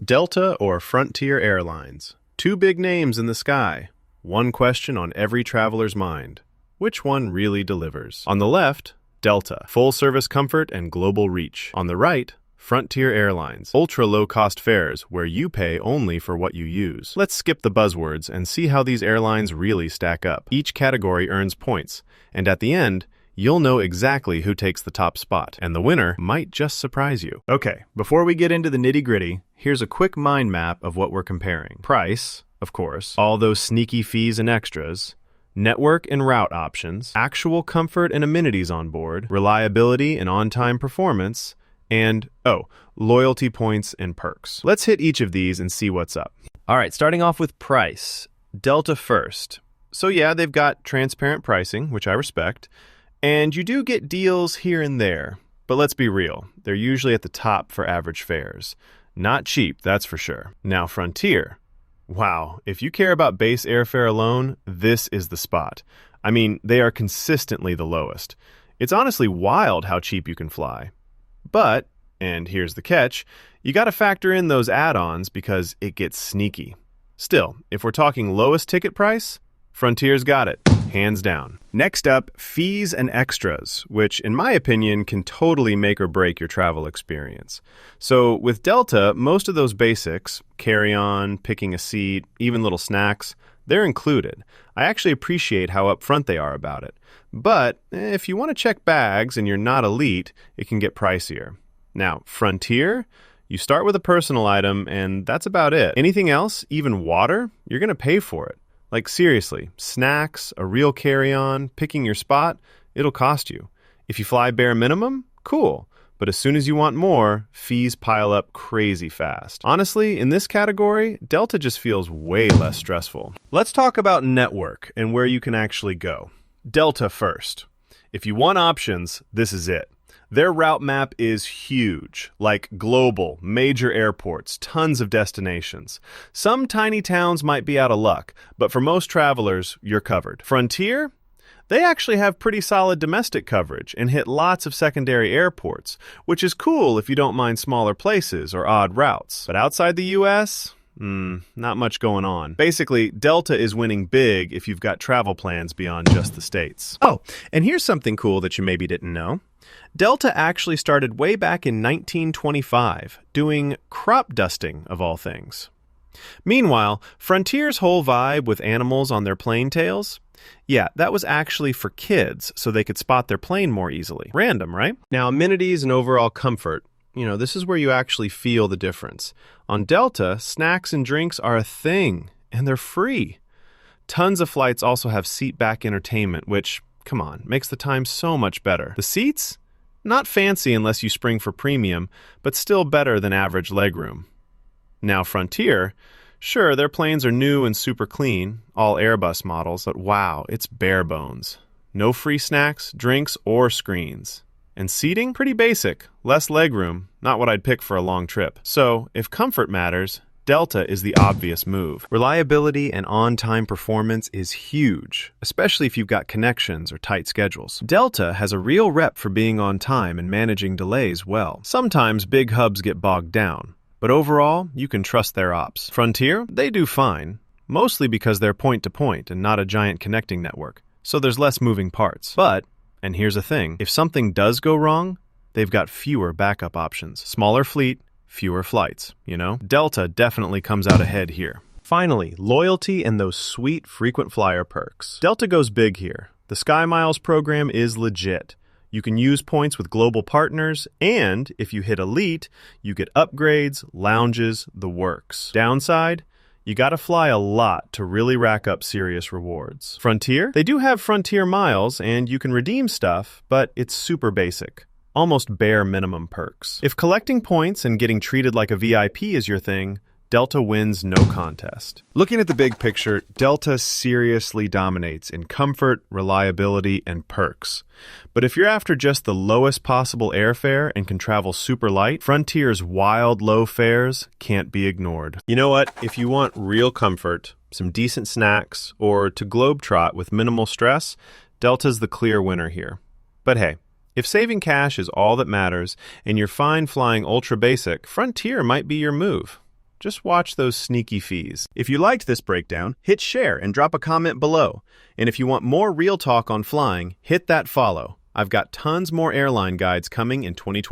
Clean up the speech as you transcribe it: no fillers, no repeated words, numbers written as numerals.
Delta or Frontier Airlines. Two big names in the sky. One question on every traveler's mind. Which one really delivers? On the left, Delta, full-service comfort and global reach. On the right, Frontier Airlines, ultra-low-cost fares where you pay only for what you use. Let's skip the buzzwords and see how these airlines really stack up. Each category earns points, and at the end, you'll know exactly who takes the top spot, and the winner might just surprise you. Okay, before we get into the nitty-gritty, here's a quick mind map of what we're comparing. Price, of course, all those sneaky fees and extras, network and route options, actual comfort and amenities on board, reliability and on-time performance, and, loyalty points and perks. Let's hit each of these and see what's up. All right, starting off with price. Delta first. So yeah, they've got transparent pricing, which I respect, and you do get deals here and there. But let's be real, they're usually at the top for average fares. Not cheap, that's for sure. Now, Frontier. Wow, if you care about base airfare alone, this is the spot. I mean, they are consistently the lowest. It's honestly wild how cheap you can fly. But, and here's the catch, you gotta factor in those add-ons because it gets sneaky. Still, if we're talking lowest ticket price, Frontier's got it, hands down. Next up, fees and extras, which in my opinion can totally make or break your travel experience. So with Delta, most of those basics, carry-on, picking a seat, even little snacks, they're included. I actually appreciate how upfront they are about it. But if you want to check bags and you're not elite, it can get pricier. Now, Frontier, you start with a personal item and that's about it. Anything else, even water, you're going to pay for it. Like seriously, snacks, a real carry-on, picking your spot, it'll cost you. If you fly bare minimum, cool. But as soon as you want more, fees pile up crazy fast. Honestly, in this category, Delta just feels way less stressful. Let's talk about network and where you can actually go. Delta first. If you want options, this is it. Their route map is huge, like global, major airports, tons of destinations. Some tiny towns might be out of luck, but for most travelers, you're covered. Frontier? They actually have pretty solid domestic coverage and hit lots of secondary airports, which is cool if you don't mind smaller places or odd routes. But outside the US, not much going on. Basically, Delta is winning big if you've got travel plans beyond just the States. Oh, and here's something cool that you maybe didn't know. Delta actually started way back in 1925, doing crop dusting of all things. Meanwhile, Frontier's whole vibe with animals on their plane tails, yeah, that was actually for kids so they could spot their plane more easily. Random, right? Now, amenities and overall comfort, this is where you actually feel the difference. On Delta, snacks and drinks are a thing, and they're free. Tons of flights also have seat-back entertainment, which, come on, makes the time so much better. The seats? Not fancy unless you spring for premium, but still better than average legroom. Now, Frontier, sure, their planes are new and super clean, all Airbus models, but wow, it's bare bones. No free snacks, drinks, or screens. And seating? Pretty basic, less legroom, not what I'd pick for a long trip. So, if comfort matters, Delta is the obvious move. Reliability and on-time performance is huge, especially if you've got connections or tight schedules. Delta has a real rep for being on time and managing delays well. Sometimes big hubs get bogged down, but overall, you can trust their ops. Frontier, they do fine, mostly because they're point-to-point and not a giant connecting network, so there's less moving parts. But, and here's the thing, if something does go wrong, they've got fewer backup options. Smaller fleet, fewer flights, Delta definitely comes out ahead here. Finally, loyalty and those sweet frequent flyer perks. Delta goes big here. The Sky Miles program is legit. You can use points with global partners, and if you hit Elite, you get upgrades, lounges, the works. Downside? You gotta fly a lot to really rack up serious rewards. Frontier? They do have Frontier miles, and you can redeem stuff, but it's super basic. Almost bare minimum perks. If collecting points and getting treated like a VIP is your thing, Delta wins no contest. Looking at the big picture, Delta seriously dominates in comfort, reliability, and perks. But if you're after just the lowest possible airfare and can travel super light, Frontier's wild low fares can't be ignored. You know what? If you want real comfort, some decent snacks, or to globetrot with minimal stress, Delta's the clear winner here. But hey, if saving cash is all that matters and you're fine flying ultra basic, Frontier might be your move. Just watch those sneaky fees. If you liked this breakdown, hit share and drop a comment below. And if you want more real talk on flying, hit that follow. I've got tons more airline guides coming in 2020.